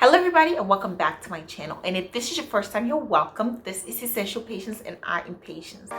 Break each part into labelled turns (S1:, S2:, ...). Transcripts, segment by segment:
S1: Hello everybody and welcome back to my channel, and if this is your first time, you're welcome. This is Essential Patience and I am Patience.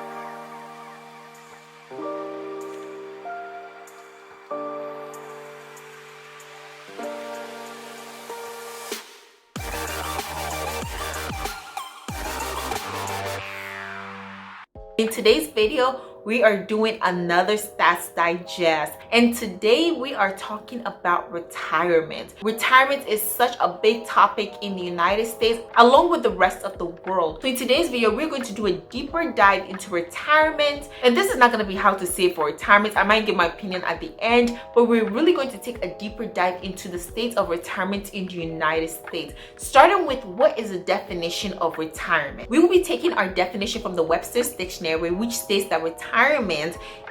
S1: In today's video, we are doing another Stats Digest, and today we are talking about retirement. Retirement is such a big topic in the United States along with the rest of the world. So in today's video, we're going to do a deeper dive into retirement, and this is not going to be how to save for retirement. I might give my opinion at the end, but we're really going to take a deeper dive into the state of retirement in the United States, starting with what is the definition of retirement. We will be taking our definition from the Webster's Dictionary, which states that retirement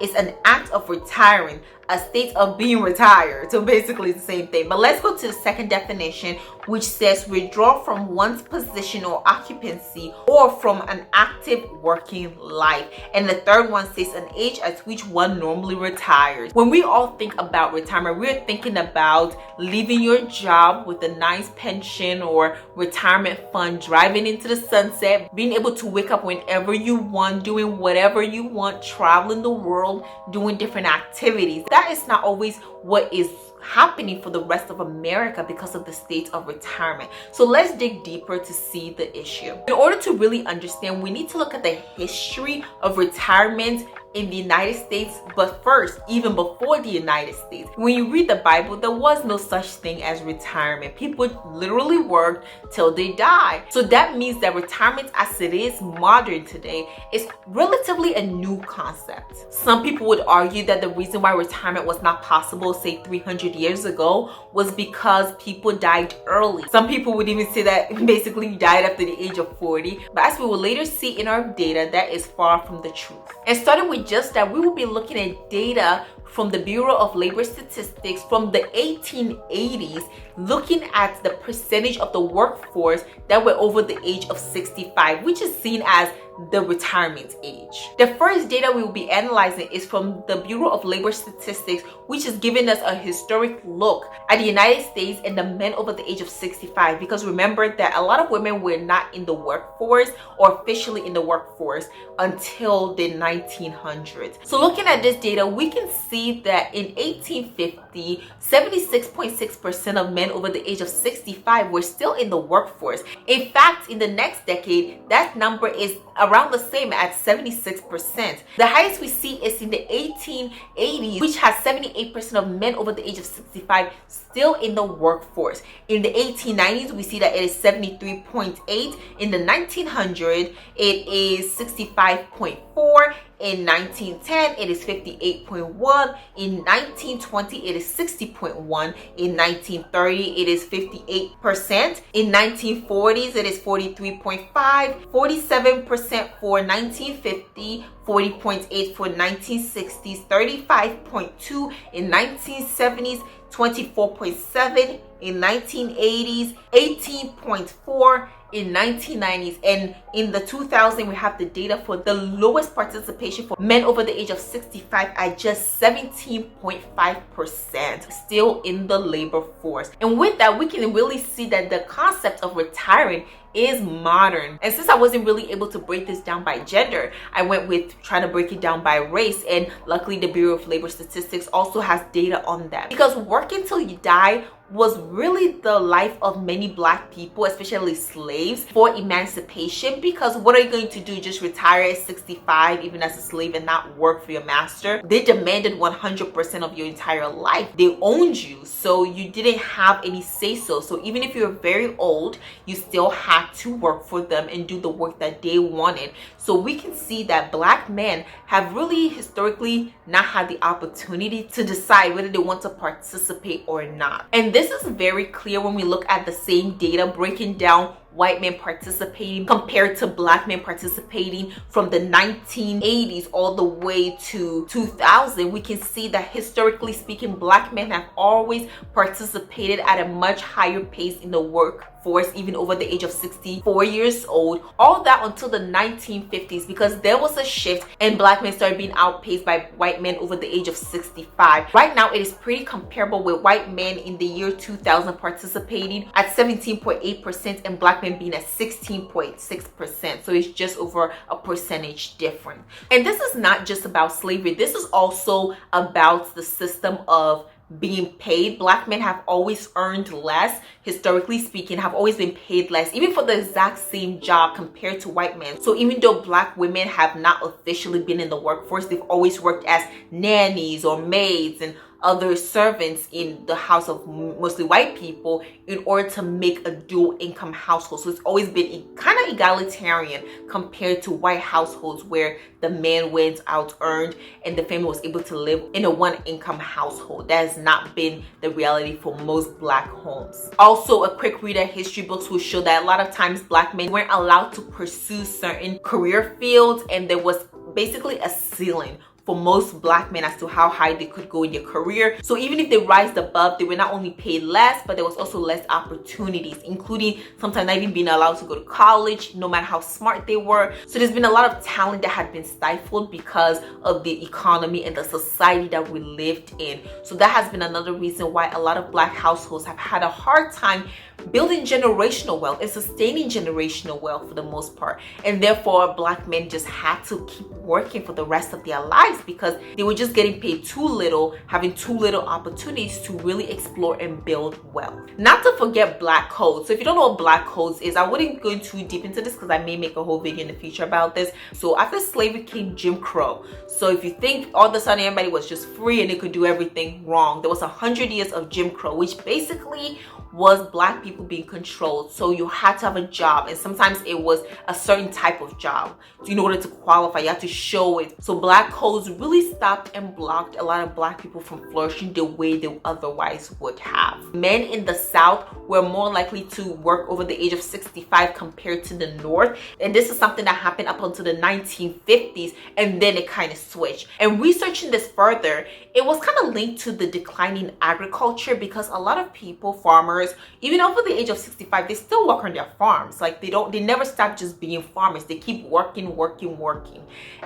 S1: is an act of retiring, a state of being retired. So basically it's the same thing. But let's go to the second definition, which says withdraw from one's position or occupancy or from an active working life. And the third one says an age at which one normally retires. When we all think about retirement, we're thinking about leaving your job with a nice pension or retirement fund, driving into the sunset, being able to wake up whenever you want, doing whatever you want, traveling the world, doing different activities. That is not always what is happening for the rest of America because of the state of retirement. So let's dig deeper to see the issue. In order to really understand, we need to look at the history of retirement in the United States, but first, even before the United States. When you read the Bible, there was no such thing as retirement. People literally worked till they die. So that means that retirement as it is modern today is relatively a new concept. Some people would argue that the reason why retirement was not possible, say 300 years ago, was because people died early. Some people would even say that basically you died after the age of 40. But as we will later see in our data, that is far from the truth. And starting with just that, we will be looking at data from the Bureau of Labor Statistics from the 1880s, looking at the percentage of the workforce that were over the age of 65, which is seen as the retirement age. The first data we will be analyzing is from the Bureau of Labor Statistics, which is giving us a historic look at the United States and the men over the age of 65, because remember that a lot of women were not in the workforce or officially in the workforce until the 1900s. So looking at this data, we can see that in 1850, 76.6% of men over the age of 65 were still in the workforce. In fact, in the next decade, that number is around the same at 76%. The highest we see is in the 1880s, which has 78% of men over the age of 65 still in the workforce. In the 1890s, we see that it is 73.8. In the 1900s, it is 65.4. In 1910, it is 58.1. In 1920, it is 60.1. In 1930, it is 58%. In 1940s, it is 43.5. 47% for 1950. 40.8 for 1960s. 35.2 in 1970s. 24.7 in 1980s. 18.4 in 1990s, and in the 2000s we have the data for the lowest participation for men over the age of 65 at just 17.5% still in the labor force. And with that, we can really see that the concept of retiring is modern. And since I wasn't really able to break this down by gender, I went with trying to break it down by race, and luckily the Bureau of Labor Statistics also has data on that, because working till you die was really the life of many Black people, especially slaves, for emancipation. Because what are you going to do? Just retire at 65 even as a slave and not work for your master? They demanded 100% of your entire life. They owned you, so you didn't have any say-so. So even if you're very old, you still had to work for them and do the work that they wanted. So we can see that Black men have really historically not had the opportunity to decide whether they want to participate or not. And this is very clear when we look at the same data breaking down white men participating compared to black men participating from the 1980s all the way to 2000, we can see that historically speaking, black men have always participated at a much higher pace in the workforce, even over the age of 64 years old. All that until the 1950s, because there was a shift and black men started being outpaced by white men over the age of 65. Right now, it is pretty comparable with white men in the year 2000 participating at 17.8% and black men being at 16.6%. So it's just over a percentage difference. And this is not just about slavery. This is also about the system of being paid. Black men have always earned less, historically speaking, have always been paid less, even for the exact same job compared to white men. So even though black women have not officially been in the workforce, they've always worked as nannies or maids and other servants in the house of mostly white people in order to make a dual income household. So it's always been kind of egalitarian compared to white households where the man went out earned and the family was able to live in a one income household. That has not been the reality for most black homes. Also, a quick read of history books will show that a lot of times black men weren't allowed to pursue certain career fields, and there was basically a ceiling for most black men as to how high they could go in their career. So even if they rised above, they were not only paid less, but there was also less opportunities, including sometimes not even being allowed to go to college, no matter how smart they were. So there's been a lot of talent that had been stifled because of the economy and the society that we lived in. So that has been another reason why a lot of black households have had a hard time building generational wealth and sustaining generational wealth for the most part. And therefore, black men just had to keep working for the rest of their lives because they were just getting paid too little, having too little opportunities to really explore and build wealth. Not to forget black codes. So if you don't know what black codes is, I wouldn't go too deep into this because I may make a whole video in the future about this. So after slavery came Jim Crow. So if you think all of a sudden everybody was just free and they could do everything wrong, there was 100 years of Jim Crow, which basically was black people being controlled. So you had to have a job, and sometimes it was a certain type of job. So in order to qualify, you had to show it. So black codes really stopped and blocked a lot of black people from flourishing the way they otherwise would have. Men in the South were more likely to work over the age of 65 compared to the North. And this is something that happened up until the 1950s, and then it kind of switched. And researching this further, it was kind of linked to the declining agriculture because a lot of people, farmers, even over the age of 65, they still work on their farms. Like they never stop just being farmers. They keep working.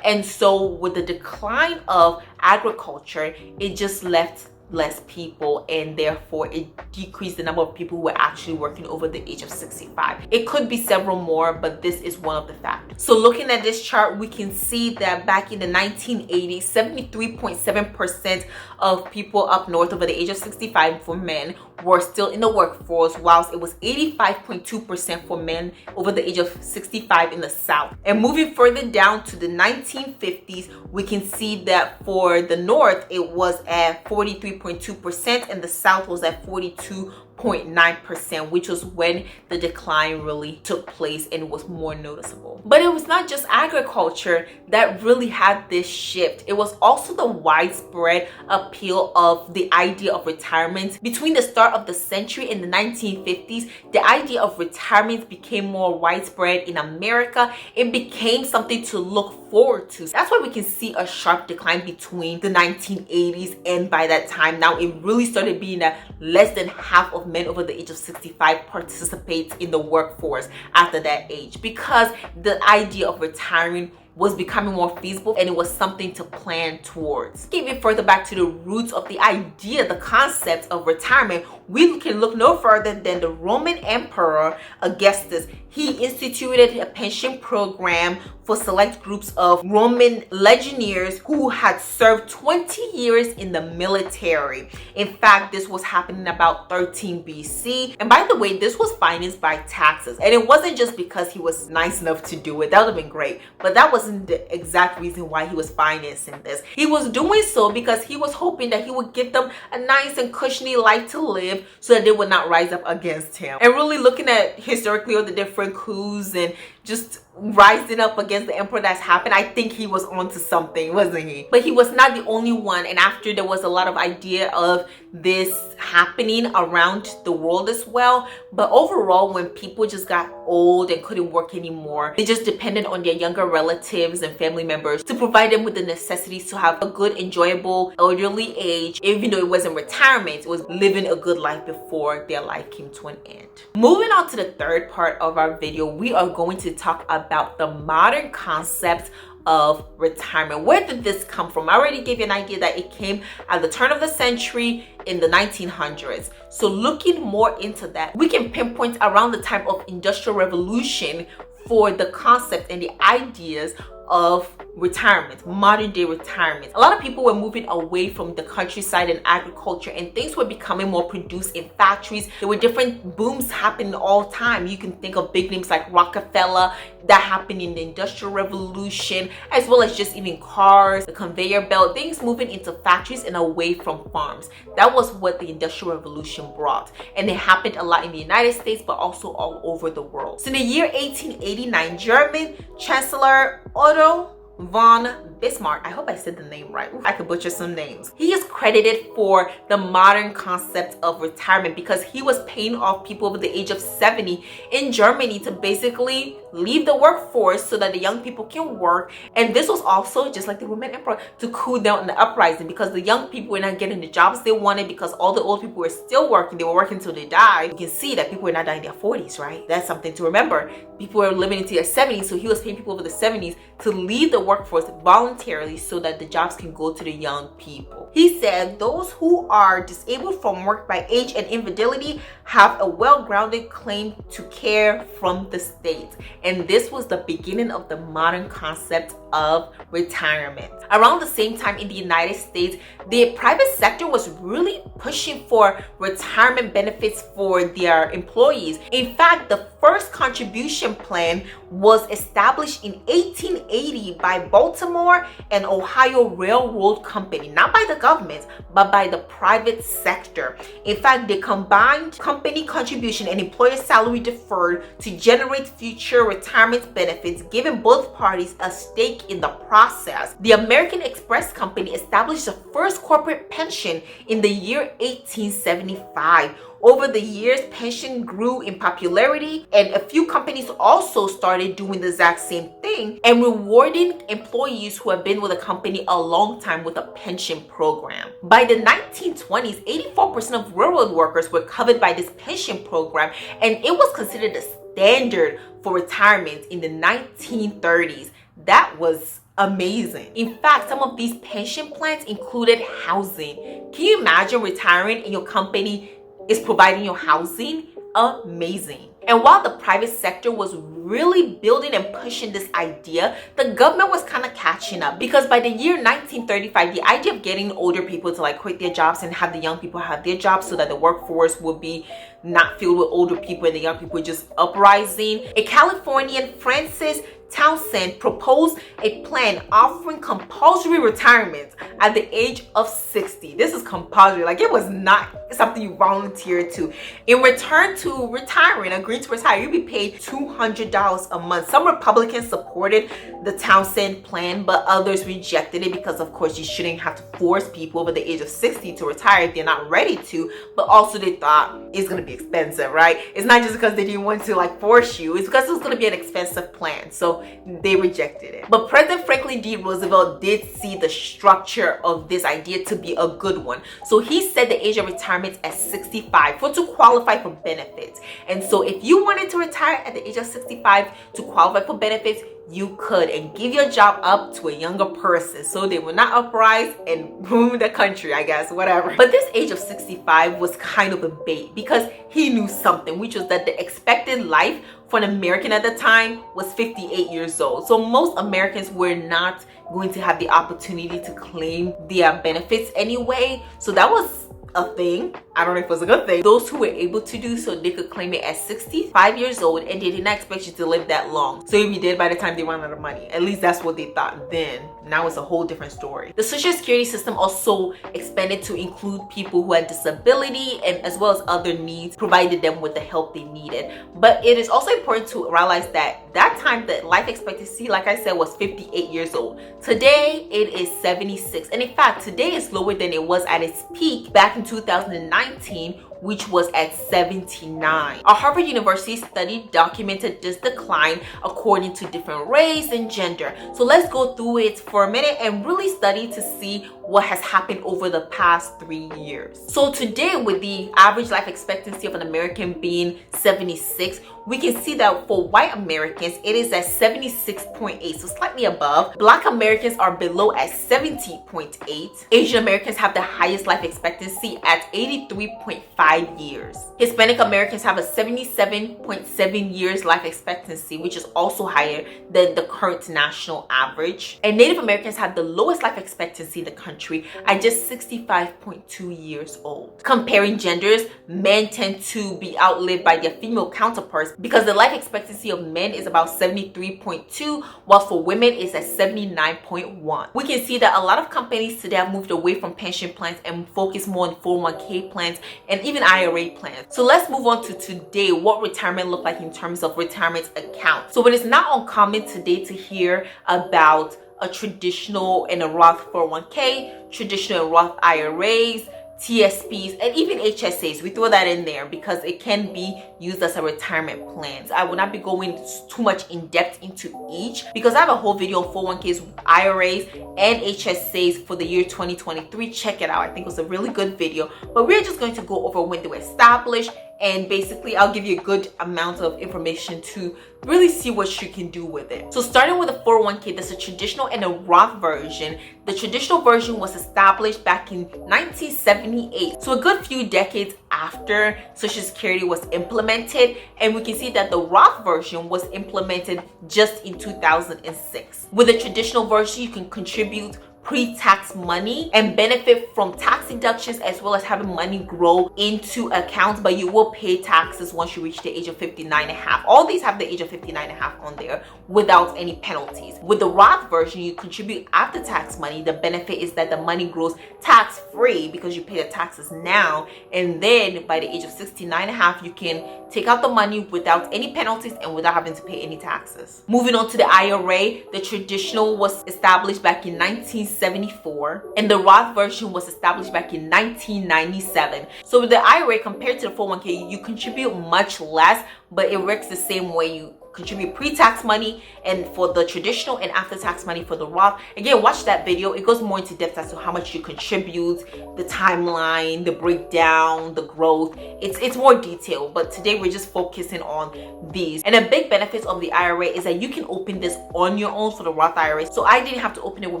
S1: And so with the decline of agriculture, it just left less people, and therefore it decreased the number of people who were actually working over the age of 65. It could be several more, but this is one of the factors. So looking at this chart, we can see that back in the 1980s, 73.7% of people up north over the age of 65 for men were still in the workforce, whilst it was 85.2% for men over the age of 65 in the South. And moving further down to the 1950s, we can see that for the North, it was at 43.2% and the South was at 42.9%, which was when the decline really took place and it was more noticeable. But it was not just agriculture that really had this shift. It was also the widespread appeal of the idea of retirement. Between the start of the century in the 1950s, the idea of retirement became more widespread in America. It became something to look forward to. That's why we can see a sharp decline between the 1980s and by that time now it really started being that less than half of men over the age of 65 participates in the workforce after that age, because the idea of retiring was becoming more feasible and it was something to plan towards. Getting further back to the roots of the idea, the concept of retirement, we can look no further than the Roman Emperor Augustus. He instituted a pension program for select groups of Roman legionnaires who had served 20 years in the military. In fact, this was happening about 13 BC. And by the way, this was financed by taxes. And it wasn't just because he was nice enough to do it. That would have been great. But that wasn't the exact reason why he was financing this. He was doing so because he was hoping that he would give them a nice and cushiony life to live so that they would not rise up against him. And really looking at historically all the different coups and just rising up against the emperor that's happened, I think he was onto something, wasn't he? But he was not the only one. And after, there was a lot of idea of this happening around the world as well. But overall, when people just got old and couldn't work anymore, they just depended on their younger relatives and family members to provide them with the necessities to have a good, enjoyable elderly age. Even though it wasn't retirement, it was living a good life before their life came to an end. Moving on to the third part of our video, we are going to talk about the modern concept of retirement. Where did this come from? I already gave you an idea that it came at the turn of the century in the 1900s. So looking more into that, we can pinpoint around the time of Industrial Revolution for the concept and the ideas of retirement, modern day retirement. A lot of people were moving away from the countryside and agriculture, and things were becoming more produced in factories. There were different booms happening all the time. You can think of big names like Rockefeller that happened in the Industrial Revolution, as well as just even cars, the conveyor belt, things moving into factories and away from farms. That was what the Industrial Revolution brought, and it happened a lot in the United States, but also all over the world. So in the year 1889, German Chancellor Otto von Bismarck, I hope I said the name right. I could butcher some names. He is credited for the modern concept of retirement because he was paying off people over the age of 70 in Germany to basically leave the workforce so that the young people can work. And this was also, just like the Roman emperor, to cool down the uprising because the young people were not getting the jobs they wanted because all the old people were still working. They were working until they died. You can see that people were not dying in their 40s, right? That's something to remember. People were living into their 70s, so he was paying people over the 70s to leave the workforce voluntarily so that the jobs can go to the young people. He said those who are disabled from work by age and invalidity have a well-grounded claim to care from the state. And this was the beginning of the modern concept of retirement. Around the same time in the United States, the private sector was really pushing for retirement benefits for their employees. In fact, the first contribution plan was established in 1880 by Baltimore and Ohio Railroad Company, not by the government, but by the private sector. In fact, they combined company contribution and employer salary deferred to generate future retirement benefits, giving both parties a stake in the process. The American Express Company established the first corporate pension in the year 1875. Over the years, pension grew in popularity, and a few companies also started doing the exact same thing and rewarding employees who have been with a company a long time with a pension program. By the 1920s, 84% of railroad workers were covered by this pension program, and it was considered the standard for retirement in the 1930s. That was amazing. In fact, some of these pension plans included housing. Can you imagine retiring and your company is providing your housing? Amazing. And while the private sector was really building and pushing this idea, the government was kind of catching up, because by the year 1935, the idea of getting older people to like quit their jobs and have the young people have their jobs so that the workforce would be not filled with older people and the young people just uprising. A Californian, Francis Townsend, proposed a plan offering compulsory retirement at the age of 60. This is compulsory, like it was not something you volunteered to. In return to retiring, agreeing to retire, you'd be paid $200 a month. Some Republicans supported the Townsend plan, but others rejected it because, of course, you shouldn't have to force people over the age of 60 to retire if they're not ready to. But also they thought it's going to be expensive, right? It's not just because they didn't want to like force you, it's because it was going to be an expensive plan. So they rejected it. But President Franklin D. Roosevelt did see the structure of this idea to be a good one. So he set the age of retirement at 65 to qualify for benefits. And so if you wanted to retire at the age of 65 to qualify for benefits, you could, and give your job up to a younger person so they will not uprise and ruin the country, I guess, whatever. But this age of 65 was kind of a bait because he knew something, which was that the expected life for an American at the time was 58 years old. So most Americans were not going to have the opportunity to claim their benefits anyway. So that was a thing. I don't know if it was a good thing. Those who were able to do so, they could claim it at 65 years old, and they did not expect you to live that long. So you'll be dead by the time they run out of money. At least that's what they thought then. Now it's a whole different story. The Social Security system also expanded to include people who had disability and as well as other needs, provided them with the help they needed. But it is also important to realize that time the life expectancy, like I said, was 58 years old. Today it is 76, and in fact today is lower than it was at its peak back in 2019, which was at 79. A Harvard University study documented this decline according to different race and gender. So let's go through it for a minute and really study to see what has happened over the past 3 years. So today, with the average life expectancy of an American being 76, we can see that for white Americans, it is at 76.8, so slightly above. Black Americans are below at 70.8. Asian Americans have the highest life expectancy at 83.5 years. Hispanic Americans have a 77.7 years life expectancy, which is also higher than the current national average. And Native Americans have the lowest life expectancy in the country at just 65.2 years old. Comparing genders, men tend to be outlived by their female counterparts because the life expectancy of men is about 73.2, while for women it's at 79.1. We can see that a lot of companies today have moved away from pension plans and focus more on 401k plans and even IRA plans. So let's move on to today, what retirement look like in terms of retirement accounts. So it is not uncommon today to hear about a traditional and a Roth 401k, traditional and Roth IRAs, TSPs, and even HSAs. We throw that in there because it can be used as a retirement plan. I will not be going too much in depth into each because I have a whole video on 401ks, IRAs, and HSAs for the year 2023. Check it out. I think it was a really good video, but we're just going to go over when they were established, and basically I'll give you a good amount of information to really see what you can do with it. So starting with a 401k, there's a traditional and a Roth version. The traditional version was established back in 1978, so a good few decades after Social Security was implemented, and we can see that the Roth version was implemented just in 2006. With the traditional version, you can contribute pre-tax money and benefit from tax deductions as well as having money grow into accounts, but you will pay taxes once you reach the age of 59 and a half. All these have the age of 59 and a half on there without any penalties. With the Roth version, you contribute after tax money. The benefit is that the money grows tax-free because you pay the taxes now, and then by the age of 69 and a half, you can take out the money without any penalties and without having to pay any taxes. Moving on to the IRA, the traditional was established back in 1974 and the Roth version was established back in 1997. So with the IRA compared to the 401k, you contribute much less, but it works the same way. You contribute pre-tax money and for the traditional and after-tax money for the Roth. Again, watch that video. It goes more into depth as to how much you contribute, the timeline, the breakdown, the growth. It's more detailed, but today we're just focusing on these. And a big benefit of the IRA is that you can open this on your own for the Roth IRA. So I didn't have to open it with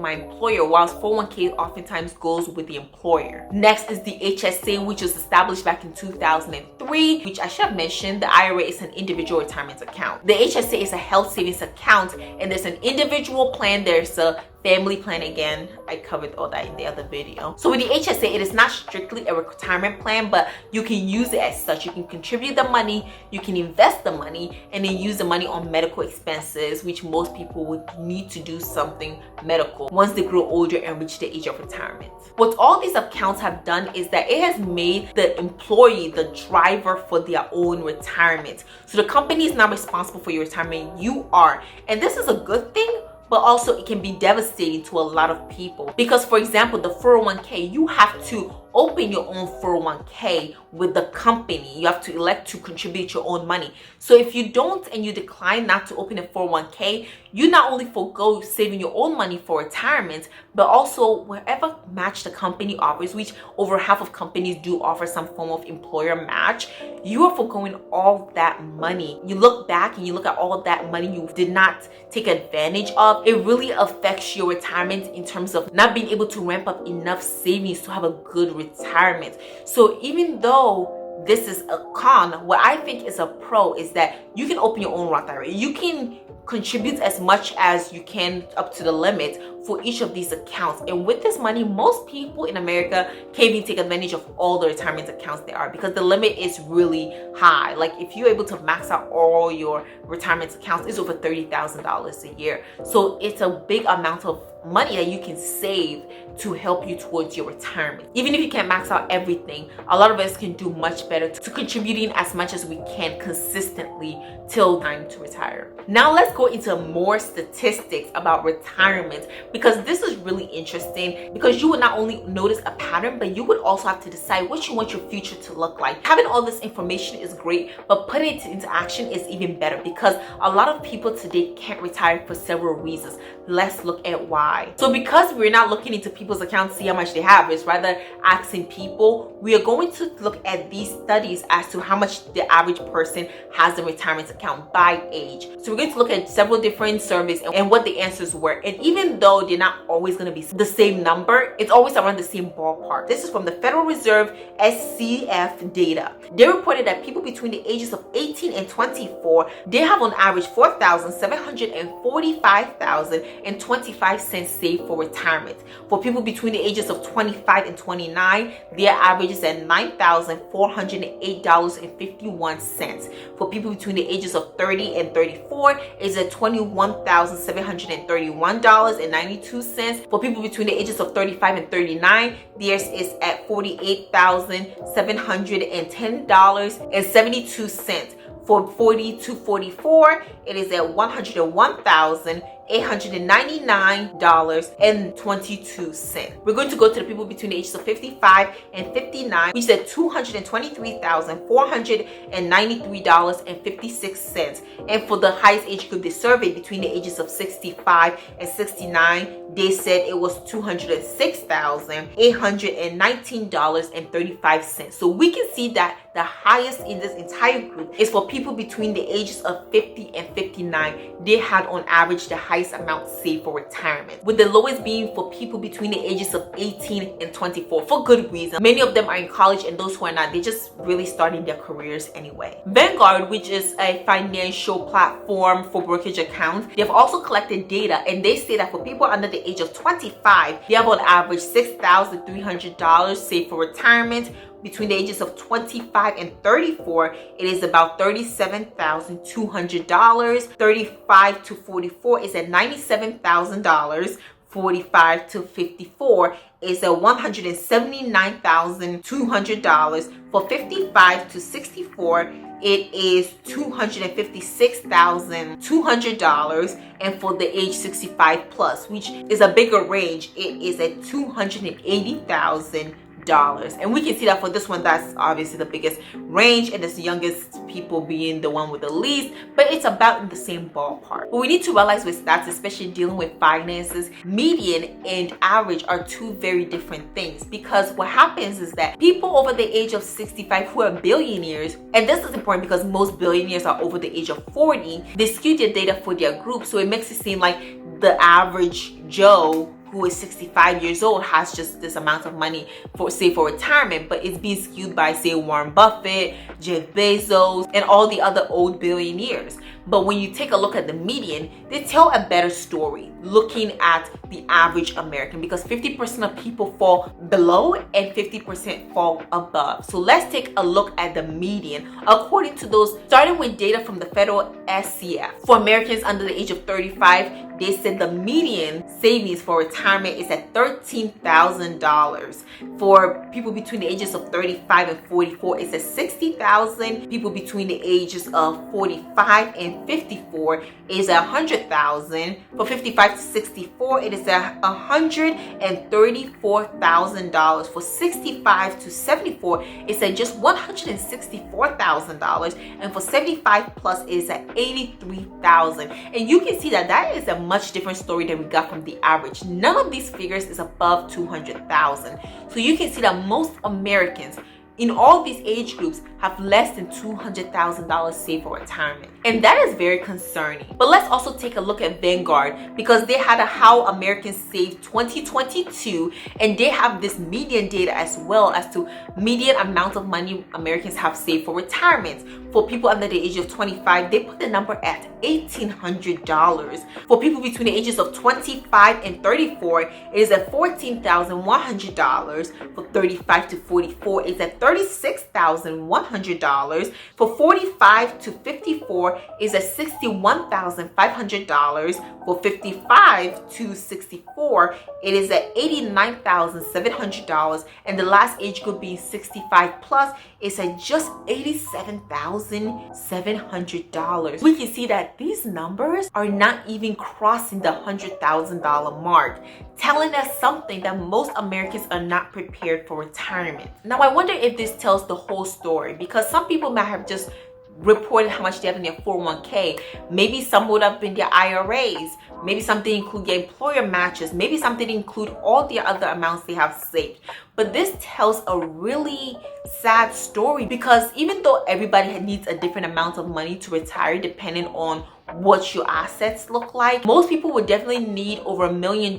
S1: my employer, whilst 401k oftentimes goes with the employer. Next is the HSA, which was established back in 2003, which I should have mentioned. The IRA is an individual retirement account. The HSA is a health savings account, and there's an individual plan, there's a family plan. Again, I covered all that in the other video. So with the HSA, it is not strictly a retirement plan, but you can use it as such. You can contribute the money, you can invest the money, and then use the money on medical expenses, which most people would need to do something medical once they grow older and reach the age of retirement. What all these accounts have done is that it has made the employee the driver for their own retirement. So the company is not responsible for your retirement, you are. And this is a good thing, but also it can be devastating to a lot of people because, for example, the 401k, you have to open your own 401k with the company. You have to elect to contribute your own money. So if you don't and you decline not to open a 401k, you not only forgo saving your own money for retirement, but also wherever match the company offers, which over half of companies do offer some form of employer match, you are forgoing all that money. You look back and you look at all that money you did not take advantage of. It really affects your retirement in terms of not being able to ramp up enough savings to have a good retirement. So even though this is a con, what I think is a pro is that you can open your own Roth IRA. You can contribute as much as you can up to the limit for each of these accounts. And with this money, most people in America can't even take advantage of all the retirement accounts there are because the limit is really high. Like if you're able to max out all your retirement accounts, it's over $30,000 a year. So it's a big amount of money that you can save to help you towards your retirement. Even if you can't max out everything, a lot of us can do much better to contributing as much as we can consistently till time to retire. Now let's go into more statistics about retirement, because this is really interesting, because you would not only notice a pattern, but you would also have to decide what you want your future to look like. Having all this information is great, but putting it into action is even better, because a lot of people today can't retire for several reasons. Let's look at why. So because we're not looking into people's accounts, see how much they have, it's rather asking people, we are going to look at these studies as to how much the average person has in retirement account by age. So we're going to look at several different surveys and what the answers were. And even though they're not always going to be the same number, it's always around the same ballpark. This is from the Federal Reserve SCF data. They reported that people between the ages of 18 and 24, they have on average $4,745.25 saved for retirement. For people between the ages of 25 and 29, their average is at $9,408.51. For people between the ages of 30 and 34, it's at $21,731.92. For people between the ages of 35 and 39, theirs is at $48,710.72. For 40 to 44, it is at $101,899.22. We're going to go to the people between the ages of 55 and 59, which is at $223,493.56. And for the highest age group they surveyed, between the ages of 65 and 69, they said it was $206,819.35. So we can see that the highest in this entire group is for people between the ages of 50 and 59. They had on average the highest amount saved for retirement, with the lowest being for people between the ages of 18 and 24, for good reason. Many of them are in college, and those who are not, they're just really starting their careers anyway. Vanguard, which is a financial platform for brokerage accounts, they've also collected data, and they say that for people under the age of 25, they have on average $6,300 saved for retirement. Between the ages of 25 and 34, it is about $37,200. 35 to 44 is at $97,000. 45 to 54 is at $179,200. For 55 to 64, it is $256,200. And for the age 65 plus, which is a bigger range, it is at $280,000. And we can see that for this one, that's obviously the biggest range, and the youngest people being the one with the least, but it's about in the same ballpark. But we need to realize with stats, especially dealing with finances, median and average are two very different things, because what happens is that people over the age of 65 who are billionaires, and this is important because most billionaires are over the age of 40, they skew their data for their group, so it makes it seem like the average Joe who is 65 years old has just this amount of money for, say, for retirement, but it's being skewed by, say, Warren Buffett, Jeff Bezos, and all the other old billionaires. But when you take a look at the median, they tell a better story looking at the average American, because 50% of people fall below and 50% fall above. So let's take a look at the median according to those, starting with data from the federal SCF. For Americans under the age of 35, they said the median savings for retirement is at $13,000. For people between the ages of 35 and 44, it's at $60,000. People between the ages of 45 and 54 is at $100,000. For 55 to 64, it is at $134,000. For 65 to 74, it's at just $164,000. And for 75 plus, it is at $83,000. And you can see that that is a much different story than we got from the average. None of these figures is above $200,000. So you can see that most Americans in all these age groups have less than $200,000 saved for retirement. And that is very concerning. But let's also take a look at Vanguard, because they had a How Americans Save 2022, and they have this median data as well as to median amount of money Americans have saved for retirement. For people under the age of 25, they put the number at $1,800. For people between the ages of 25 and 34, it is at $14,100. For 35 to 44, it's at $36,100. For 45 to 54 is at $61,500. For 55 to 64, it is at $89,700. And the last age group being 65 plus is at just $87,700. We can see that these numbers are not even crossing the $100,000 mark, telling us something that most Americans are not prepared for retirement. Now, I wonder if this tells the whole story, because some people might have just reported how much they have in their 401k. Maybe some would have been their IRAs. Maybe some didn't include their employer matches. Maybe some didn't include all the other amounts they have saved. But this tells a really sad story, because even though everybody needs a different amount of money to retire depending on what your assets look like, most people would definitely need over $1 million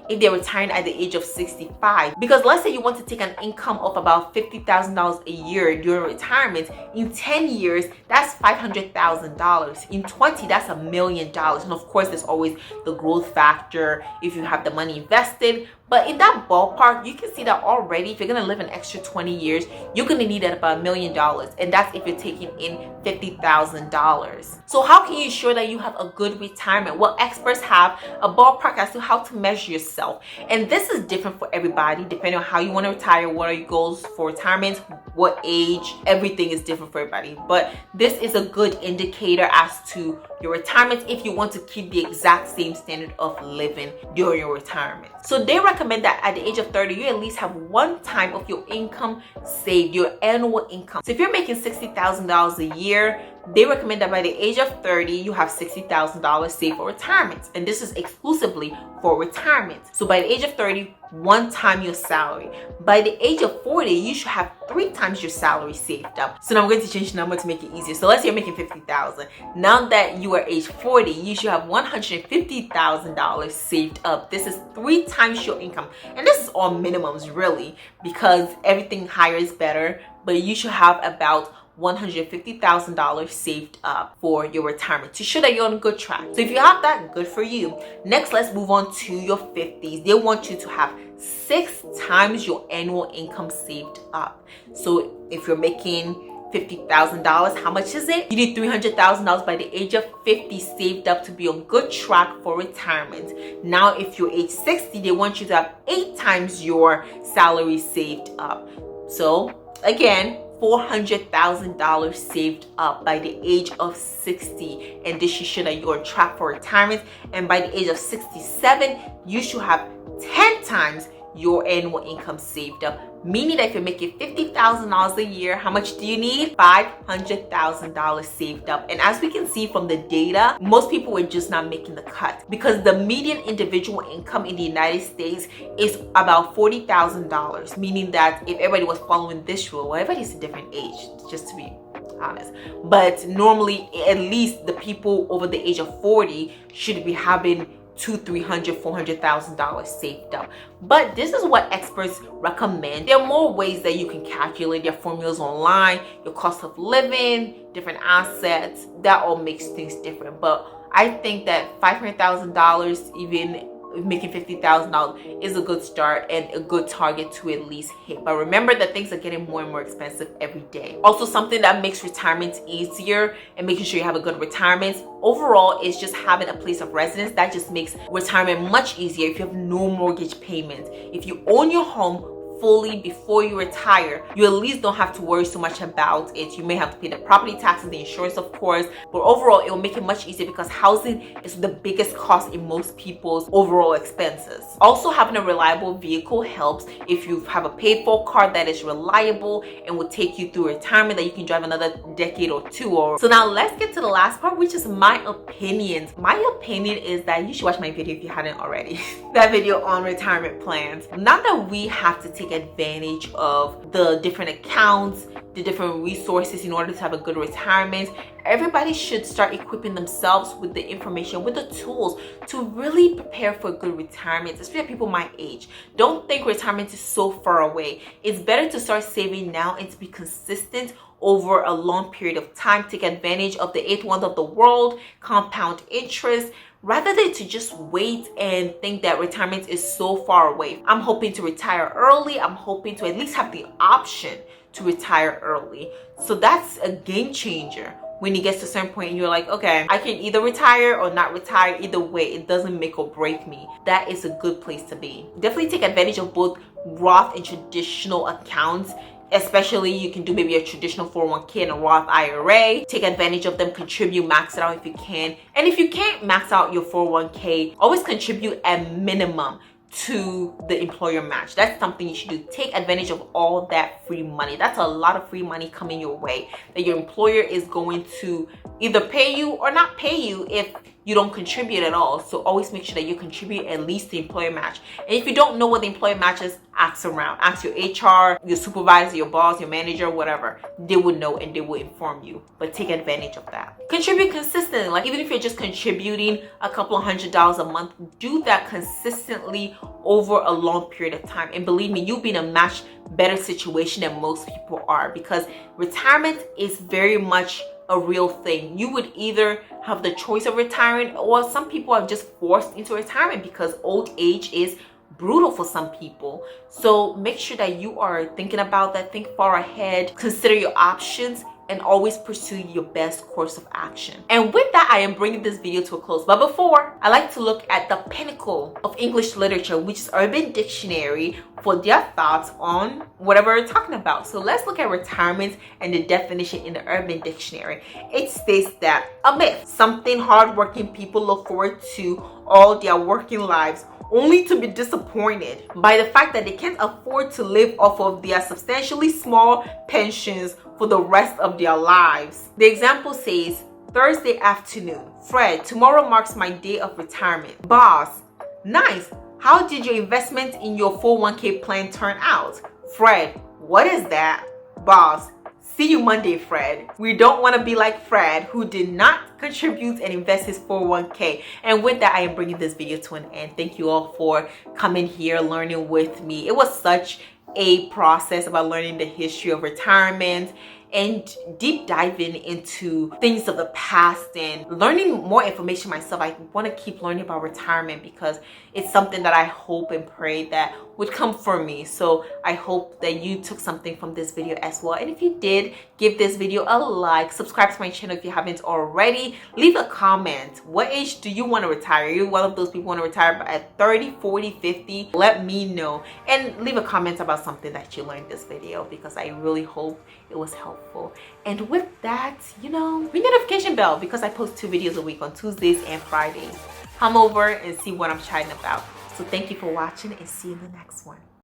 S1: if they're retiring at the age of 65. Because let's say you want to take an income of about $50,000 a year during retirement. In 10 years, that's $500,000. In 20, that's $1 million. And of course, there's always the growth factor if you have the money invested. But in that ballpark, you can see that already, if you're going to live an extra 20 years, you're going to need about $1 million. And that's if you're taking in $50,000. So how can you ensure that you have a good retirement? Well, experts have a ballpark as to how to measure yourself. And this is different for everybody, depending on how you want to retire, what are your goals for retirement, what age, everything is different for everybody. But this is a good indicator as to your retirement if you want to keep the exact same standard of living during your retirement. So they recommend that at the age of 30, you at least have 1 time of your income saved, your annual income. So if you're making $60,000 a year, they recommend that by the age of 30, you have $60,000 saved for retirement. And this is exclusively for retirement. So by the age of 30, 1 time your salary. By the age of 40, you should have 3 times your salary saved up. So now I'm going to change the number to make it easier. So let's say you're making $50,000. Now that you are age 40, you should have $150,000 saved up. This is 3 times your income. And this is all minimums really, because everything higher is better. But you should have about $150,000 saved up for your retirement to show that you're on a good track. So if you have that, good for you. Next, let's move on to your 50s. They want you to have 6 times your annual income saved up. So if you're making $50,000, how much is it? You need $300,000 by the age of 50 saved up to be on good track for retirement. Now, if you're age 60, they want you to have 8 times your salary saved up. So again, $400,000 saved up by the age of 60, and this should show that you're on track for retirement. And by the age of 67, you should have 10 times your annual income saved up, meaning that if you're making $50,000 a year, how much do you need? $500,000 saved up. And as we can see from the data, most people were just not making the cut, because the median individual income in the United States is about $40,000, meaning that if everybody was following this rule, well, everybody's a different age, just to be honest, but normally at least the people over the age of 40 should be having $200,000, $300,000, $400,000 saved up. But this is what experts recommend. There are more ways that you can calculate their formulas online, your cost of living, different assets. That all makes things different. But I think that $500,000, even making $50,000, is a good start and a good target to at least hit. But remember that things are getting more and more expensive every day. Also, something that makes retirement easier and making sure you have a good retirement overall is just having a place of residence. That just makes retirement much easier if you have no mortgage payment. If you own your home fully before you retire, you at least don't have to worry so much about it. You may have to pay the property taxes, the insurance, of course, but overall it will make it much easier, because housing is the biggest cost in most people's overall expenses. Also, having a reliable vehicle helps. If you have a paid for car that is reliable and will take you through retirement, that you can drive another decade or 2. So now let's get to the last part, which is my opinions. My opinion is that you should watch my video if you hadn't already. That video on retirement plans. Now that we have to take take advantage of the different accounts, the different resources in order to have a good retirement. Everybody should start equipping themselves with the information, with the tools to really prepare for a good retirement, especially people my age. Don't think retirement is so far away. It's better to start saving now and to be consistent over a long period of time. Take advantage of the eighth wonder of the world, compound interest, rather than to just wait and think that retirement is so far away. I'm hoping to retire early. I'm hoping to at least have the option to retire early. So that's a game changer. When it gets to a certain point and you're like, okay, I can either retire or not retire. Either way, it doesn't make or break me. That is a good place to be. Definitely take advantage of both Roth and traditional accounts. Especially, you can do maybe a traditional 401k and a Roth IRA. Take advantage of them, contribute, max it out if you can. And if you can't max out your 401k, always contribute at minimum to the employer match. That's something you should do. Take advantage of all that free money. That's a lot of free money coming your way that your employer is going to either pay you or not pay you if you don't contribute at all. So always make sure that you contribute at least the employer match. And if you don't know what the employer match is, ask around. Ask your HR, your supervisor, your boss, your manager, whatever. They would know and they will inform you. But take advantage of that. Contribute consistently. Like even if you're just contributing a couple of $100s a month, do that consistently over a long period of time. And believe me, you'll be in a much better situation than most people are, because retirement is very much a real thing. You would either have the choice of retiring, or some people are just forced into retirement because old age is brutal for some people. So make sure that you are thinking about that. Think far ahead, consider your options, and always pursue your best course of action. And with that, I am bringing this video to a close. But before, I like to look at the pinnacle of English literature, which is Urban Dictionary, for their thoughts on whatever we're talking about. So let's look at retirement and the definition in the Urban Dictionary. It states that a myth, something hardworking people look forward to all their working lives, only to be disappointed by the fact that they can't afford to live off of their substantially small pensions for the rest of their lives. The example says, Thursday afternoon, Fred, tomorrow marks my day of retirement. Boss, nice. How did your investment in your 401k plan turn out? Fred, what is that? Boss, see you Monday, Fred. We don't want to be like Fred, who did not contribute and invest his 401k. And with that, I am bringing this video to an end. Thank you all for coming here, learning with me. It was such a process about learning the history of retirement and deep diving into things of the past and learning more information myself. I want to keep learning about retirement because it's something that I hope and pray that would come for me. So I hope that you took something from this video as well. And if you did, give this video a like, subscribe to my channel if you haven't already, leave a comment. What age do you want to retire? Are you one of those people who want to retire at 30, 40, 50? Let me know, and leave a comment about something that you learned this video, because I really hope it was helpful. And with that, ring the notification bell, because I post 2 videos a week on Tuesdays and Fridays. Come over and see what I'm chatting about. So thank you for watching, and see you in the next one.